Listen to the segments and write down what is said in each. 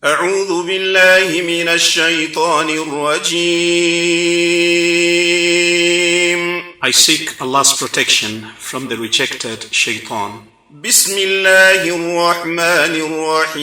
أعوذ بالله من الشيطان الرجيم. I seek Allah's protection from the rejected shaitan. بسم الله الرحمن الرحيم.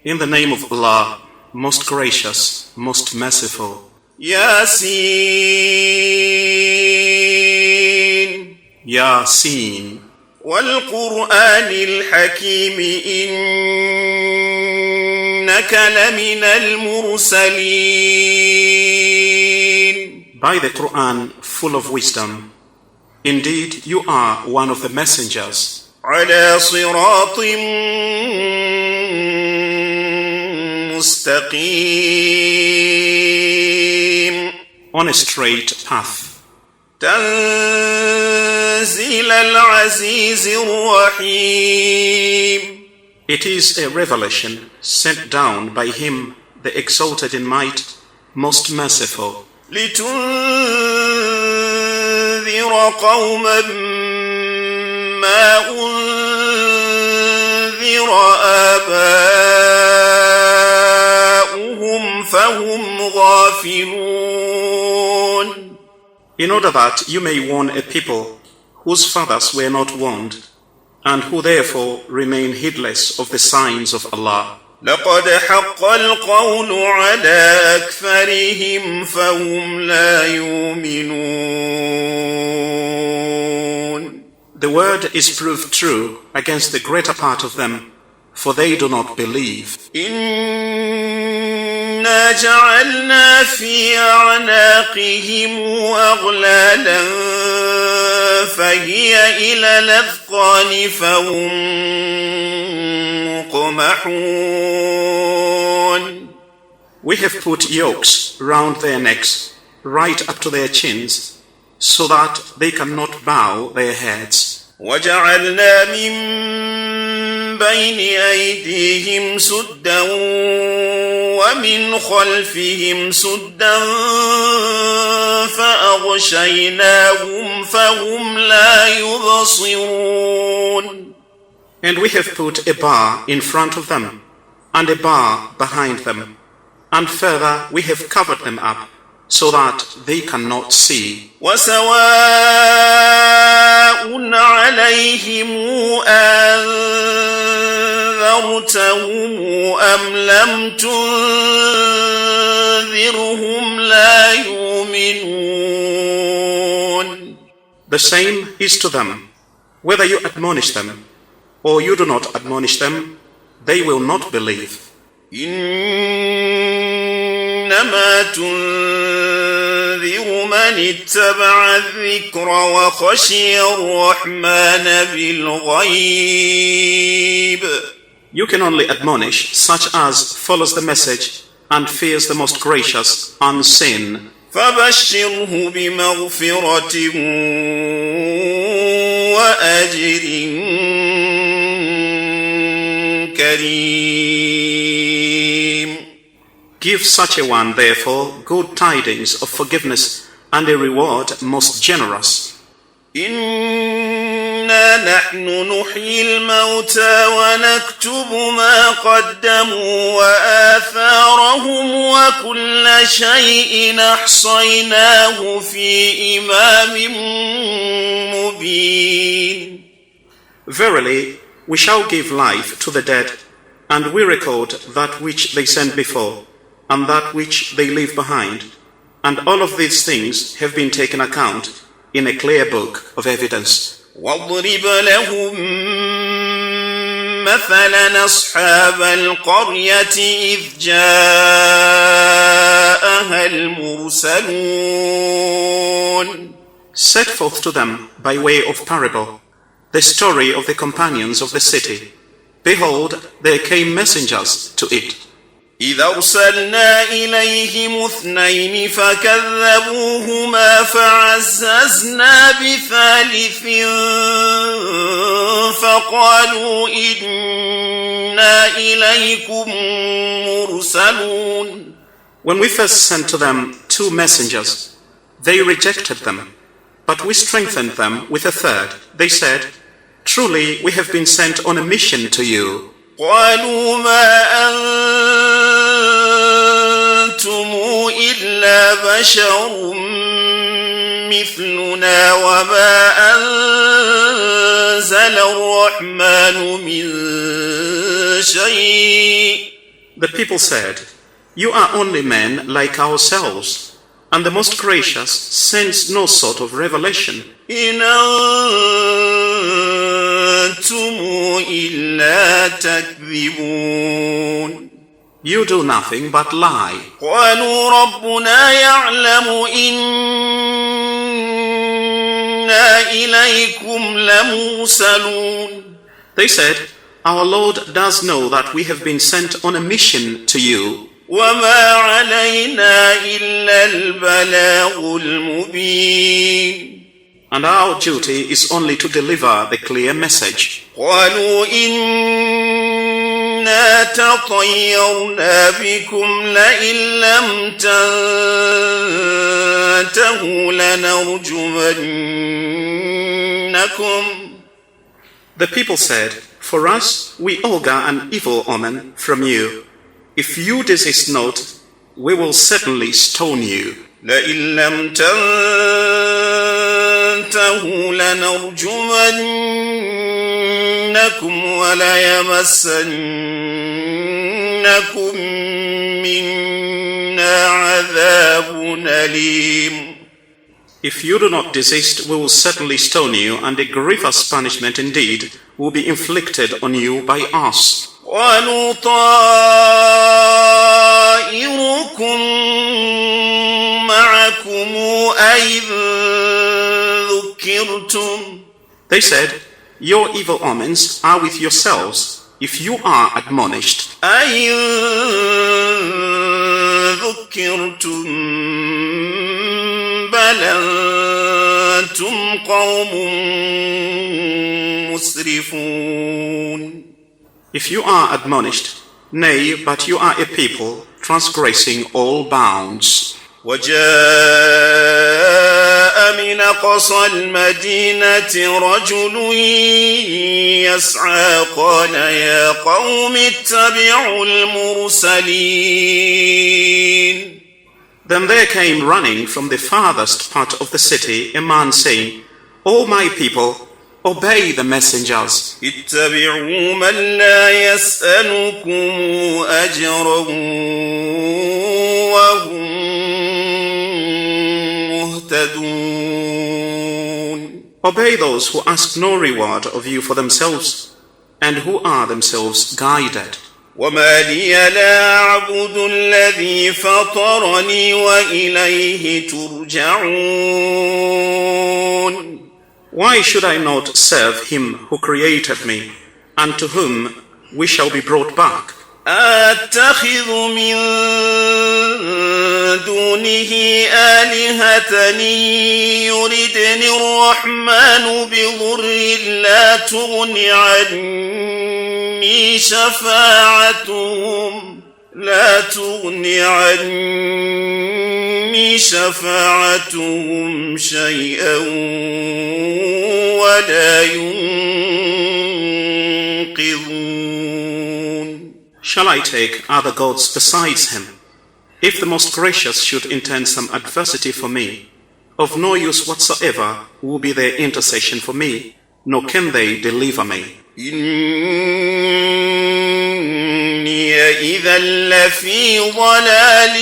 In the name of Allah, most gracious, most merciful. ياسين Yasin. والقرآن الحكيم إنك لمن المرسلين. By the Quran full of wisdom, indeed you are one of the messengers. على صراط مستقيم. On a straight path. تنزيل العزيز الرحيم. It is a revelation sent down by Him, the exalted in might, most merciful. لتنذر قوما ما أنذر آباؤهم فهم غافلون. In order that you may warn a people whose fathers were not warned, and who therefore remain heedless of the signs of Allah. لقد حق القول على أكثرهم فهم لا يؤمنون. The word is proved true against the greater part of them, for they do not believe. إنا جعلنا في أعناقهم أغلالا فهي إلى الأذقان فهم مقمحون. We have put yokes round their necks, right up to their chins, so that they cannot bow their heads. وجعلنا من بين أيديهم سدا ومن خلفهم سدا فأغشيناهم فهم لا يبصرون. And we have put a bar in front of them, and a bar behind them, and further we have covered them up, so that they cannot see. وسواء عليهم أنذرتهم أم لم تنذرهم لا يؤمنون. The same is to them, whether you admonish them or you do not admonish them, they will not believe. إنما تنذر من اتبع الذكر وخشي الرحمن بالغيب. You can only admonish such as follows the message and fears the most gracious unseen. فبشره بمغفرة وأجر كريم. Give such a one, therefore, good tidings of forgiveness and a reward most generous. إنا نحن نحيي الموتى ونكتب ما قدموا وآثارهم وكل شيء أحصيناه في إمام مبين. Verily, we shall give life to the dead, and we record that which they sent before, and that which they leave behind, and all of these things have been taken account in a clear book of evidence. واضرب لهم مثلا أصحاب القرية إذ جاءها المرسلون. Set forth to them by way of parable the story of the companions of the city. Behold, there came messengers to it. إذا أرسلنا إليهم اثنين فكذبوهما فعززنا بثالث فقالوا إنا إليكم مرسلون. When we first sent to them two messengers, they rejected them, but we strengthened them with a third. They said, Truly, we have been sent on a mission to you. قالوا ما أنتم إلا بشر مثلنا وما أنزل الرحمن من شيء. The people said, "You are only men like ourselves, and the Most Gracious sends no sort of revelation. إن أنتم إلا تكذبون." You do nothing but lie. قالوا ربنا يعلم إنا إليكم لمرسلون. They said, "Our Lord does know that we have been sent on a mission to you, وما علينا إلا البلاغ المبين. and our duty is only to deliver the clear message." قالوا إنا تطيرنا بكم لئن لم تنتهوا لنرجمنكم. The people said, "For us, we augur an evil omen from you. If you desist not, we will certainly stone you. لئن لم تنتهوا لنرجمنكم وليمسنكم منا عذاب أليم. If you do not desist, we will certainly stone you, and a grievous punishment indeed will be inflicted on you by us." قالوا طائركم معكم أئذ ذكرتم. They said, "Your evil omens are with yourselves, if you are admonished." أئذ ذكرتم بل أنتم قوم مسرفون. If you are admonished, nay, but you are a people transgressing all bounds. وجاء من أقصى المدينة رجل يسعى قال يا قوم اتبعوا المرسلين. Then there came running from the farthest part of the city a man saying, "O my people, obey the messengers. اتبعوا من لا يسألكم أجرا وهم مهتدون." Obey those who ask no reward of you for themselves, and who are themselves guided. وما لي لا أعبد الذي فطرني وإليه ترجعون. Why should I not serve him who created me, and to whom we shall be brought back? أتخذ من دونه آلهة يردني الرحمن بضر لا تغني عني شفاعتهم شيئا ولا ينقذون. Shall I take other gods besides him? If the Most Gracious should intend some adversity for me, of no use whatsoever will be their intercession for me, nor can they deliver me. إني إذا لفي ضلال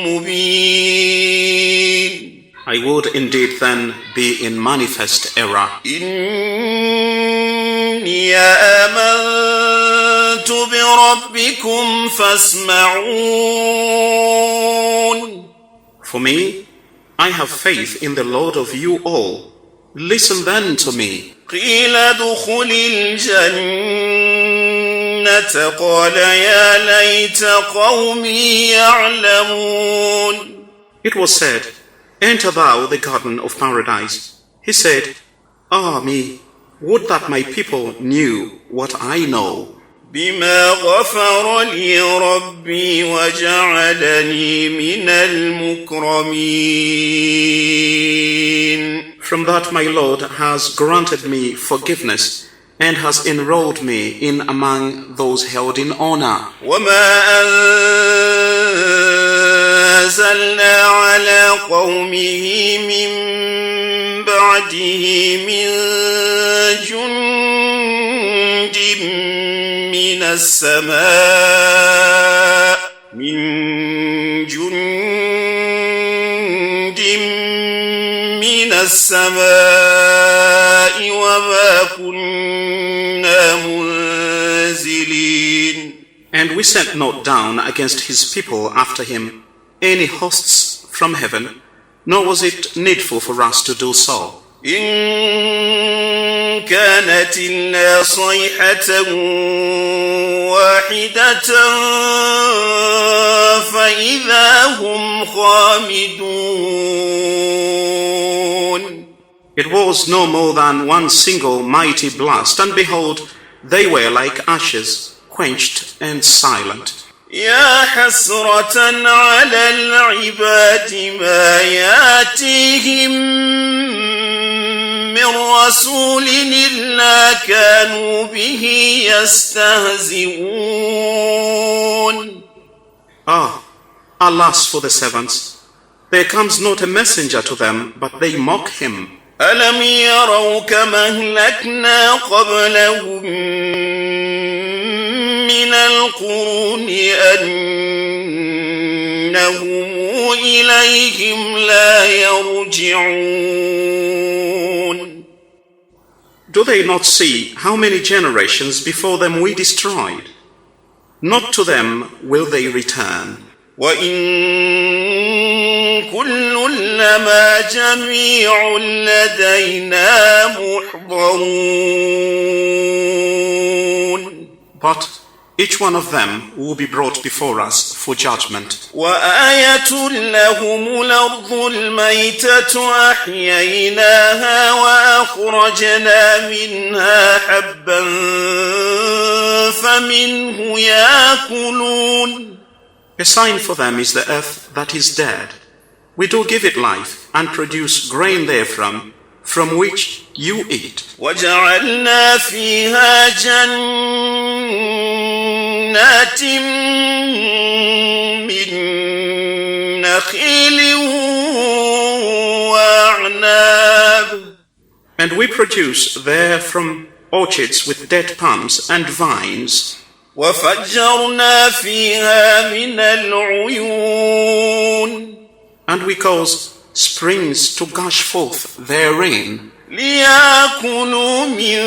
مبين. I would indeed then be in manifest error. إني آمنت بربكم فاسمعون. For me, I have faith in the Lord of you all. Listen then to me. قيل ادخل الجنة قال يا ليت قومي يعلمون. It was said, "Enter thou the garden of paradise." He said, "Ah me, would that my people knew what I know." بما غفر لي ربي وجعلني من المكرمين. from that my Lord has granted me forgiveness and has enrolled me in among those held in honor. وما أنزلنا على قومه من بعده من جند من السماء وما كنا منزلين. And we sent not down against his people after him any hosts from heaven, nor was it needful for us to do so. إن كانت إلا صيحة واحدة فإذا هم خامدون. It was no more than one single mighty blast, and behold, they were like ashes, quenched and silent. يا حسرة على العباد ما ياتيهم من رسول إلا كانوا به يستهزئون. Ah, alas for the servants! There comes not a messenger to them, but they mock him. ألم يروا كما أهلكنا قبلهم من القرون أنهم إليهم لا يرجعون. Do they not see how many generations before them we destroyed? Not to them will they return. وَإِن كُلٌّ لَّمَا جَمِيعٌ لَّدَيْنَا مُحْضَرُونَ. But each one of them will be brought before us for judgment. وَآيَةٌ لَّهُمُ الْأَرْضُ الْمَيْتَةُ أَحْيَيْنَاهَا وَأَخْرَجْنَا مِنْهَا حَبًّا فَمِنْهُ يَأْكُلُونَ. A sign for them is the earth that is dead. We do give it life and produce grain therefrom, from which you eat. وَجَعَلْنَا فِيهَا جَنَّاتٍ مِّن نَخِيلٍ وَأَعْنَابٍ. And we produce therefrom orchards with date palms and vines. وَفَجَّرْنَا فِيهَا مِنَ الْعُيُونِ. And we cause springs to gush forth therein. لِيَأْكُلُوا مِن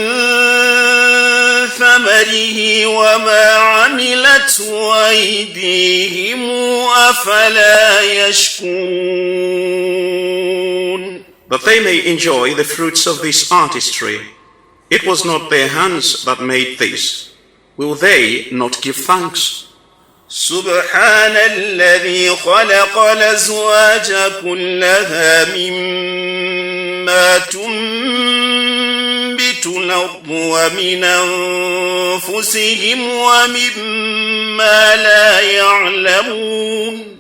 ثَمَرِهِ وَمَا عَمِلَتْهُ أَيْدِيهِمْ أَفَلَا يَشْكُرُونَ. That they may enjoy the fruits of this artistry. It was not their hands that made this. Will they not give thanks? سبحان الذي خلق الأزواج كلها مما تنبت الأرض ومن أنفسهم ومما لا يعلمون.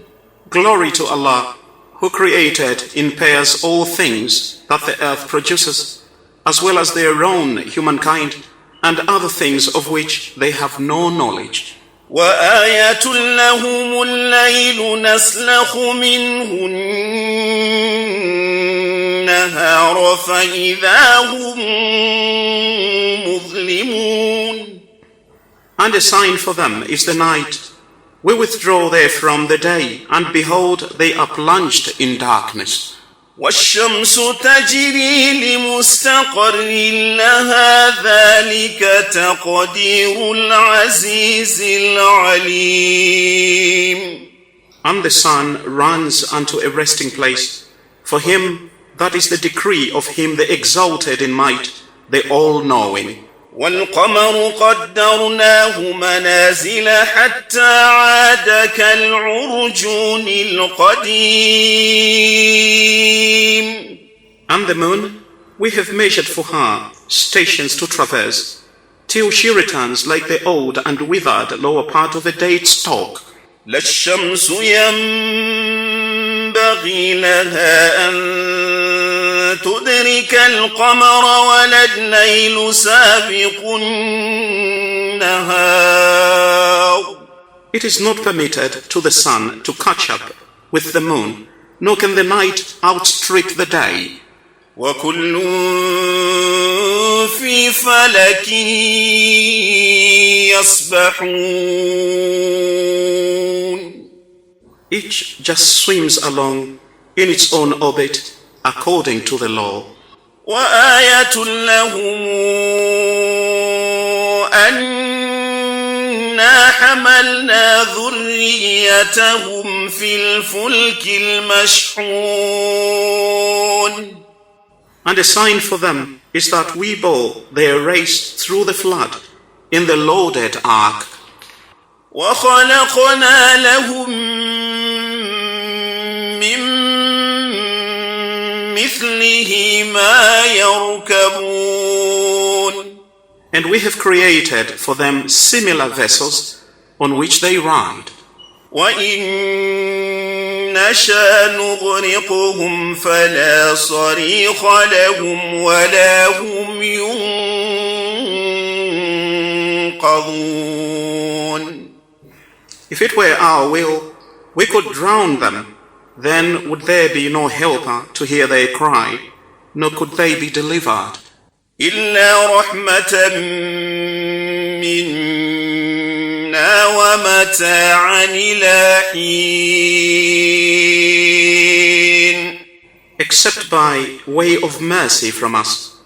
Glory to Allah, who created in pairs all things that the earth produces, as well as their own humankind, and other things of which they have no knowledge. وآية لهم الليل نسلخ منه النهار فإذا هم مظلمون. And a sign for them is the night. We withdraw therefrom the day, and behold, they are plunged in darkness. والشمس تجري لمستقر لها ذلك تقدير العزيز العليم. And the sun runs unto a resting place. For him, that is the decree of him the exalted in might, the all-knowing. والقمر قدرناه منازل حتى عاد كالعرجون القديم. And the moon, we have measured for her stations to traverse, till she returns like the old and withered lower part of a date stalk. لا الشمس ينبغي لها أن تدرك القمر ولا الليل سابق النهار. It is not permitted to the sun to catch up with the moon, nor can the night outstrip the day. وكل في فلك يسبحون. Each just swims along in its own orbit according to the law. وآية لهم أنا حملنا ذريتهم في الفلك المشحون. And a sign for them is that we bore their race through the flood in the loaded ark. وخلقنا لهم من مثله ما يركبون. And we have created for them similar vessels on which they ride. وإن نشأ نغرقهم فلا صريخ لهم ولا هم ينقذون. If it were our will, we could drown them. Then would there be no helper to hear their cry, nor could they be delivered. إلا رحمة منا ومتاعا إلى حين. Except by way of mercy from us,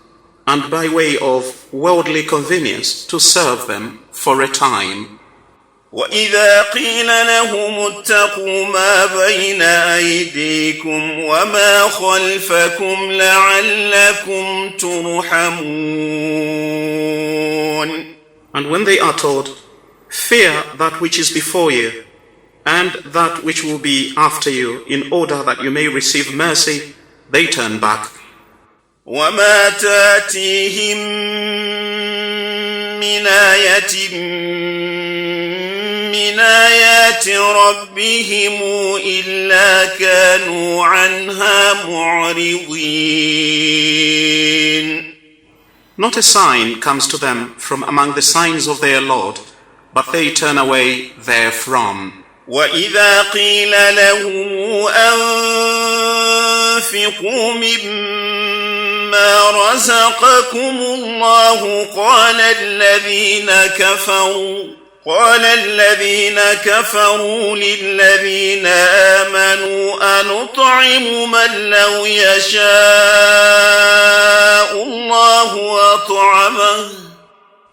and by way of worldly convenience to serve them for a time. وإذا قيل لهم اتقوا ما بين أيديكم وما خلفكم لعلكم ترحمون. And when they are told, fear that which is before you, and that which will be after you, in order that you may receive mercy, they turn back. وما تأتيهم من آية من آيات ربهم إلا كانوا عنها معرضين. Not a sign comes to them from among the signs of their Lord, but they turn away therefrom. وإذا قيل لهم أنفقوا مما رزقكم الله قال الذين كفروا للذين آمنوا أنطعم من لو يشاء الله أطعمه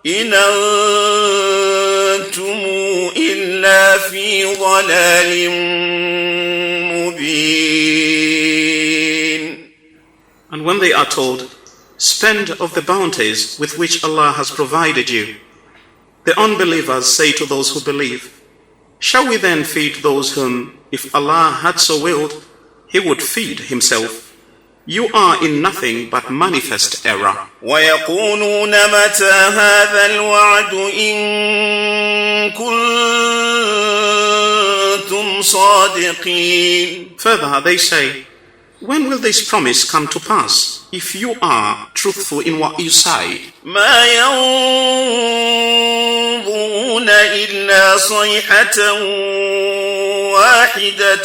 إن أنتم إلا في ضلال مبين. And when they are told, spend of the bounties with which Allah has provided you, the unbelievers say to those who believe, shall we then feed those whom, if Allah had so willed, He would feed Himself? You are in nothing but manifest error. ويقولون متى هذا الوعد إن كنتم صادقين. Further, they say, when will this promise come to pass, if you are truthful in what you say? ما ينظرون إلا صيحة واحدة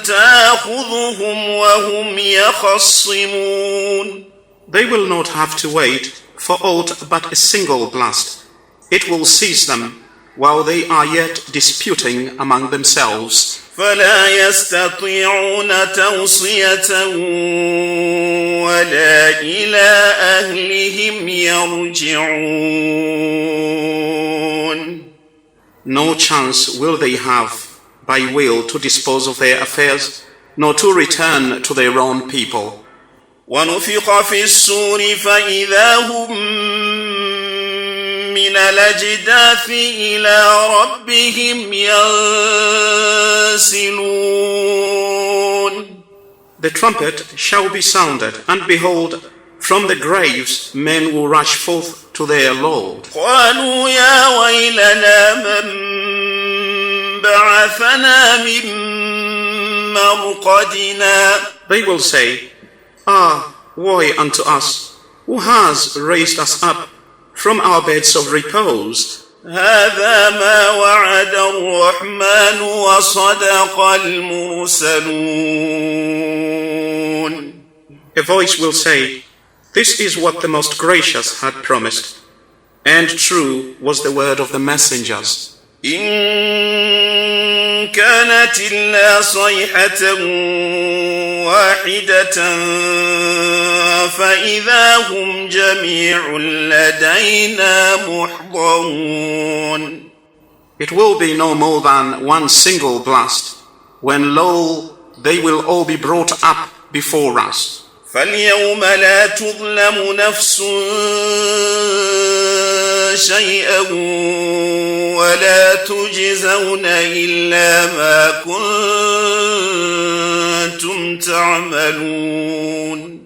تأخذهم وهم يخصمون. They will not have to wait for aught but a single blast. It will seize them while they are yet disputing among themselves. فلا يستطيعون توصية ولا إلى أهلهم يرجعون. No chance will they have by will to dispose of their affairs, nor to return to their own people. ونفخ في الصور فإذا هم من الأجداث إلى ربهم ينسلون. The trumpet shall be sounded, and behold, from the graves men will rush forth to their Lord. قالوا يا ويلنا من بعثنا من مرقدنا. They will say, Ah, woe unto us! Who has raised us up from our beds of repose? هذا ما وعد الرحمن وصدق المرسلون. A voice will say, this is what the Most Gracious had promised, and true was the word of the messengers. إن كانت إلا صيحة واحدة فإذا هم جميع لدينا محضرون. It will be no more than one single blast, when lo, they will all be brought up before us. فاليوم لا تظلم نفس شيئا ولا تجزون إلا ما كنتم تعملون.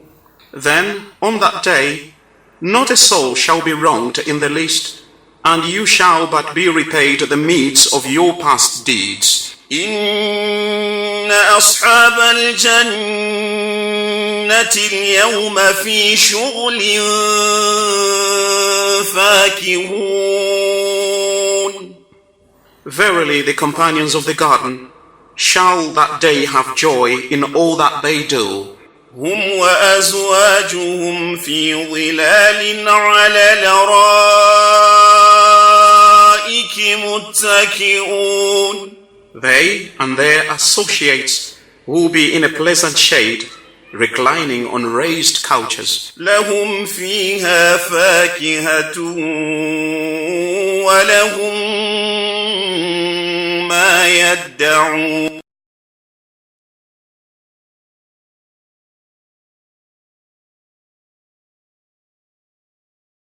Then, on that day, not a soul shall be wronged in the least, and you shall but be repaid the meeds of your past deeds. إن أصحاب الجنة اليوم في شغل فاكهون. Verily, the companions of the garden shall that day have joy in all that they do. هم وأزواجهم في ظلال على الأرائك متكئون. They and their associates will be in a pleasant shade, reclining on raised couches. لهم فيها فاكهة ولهم ما يدعون.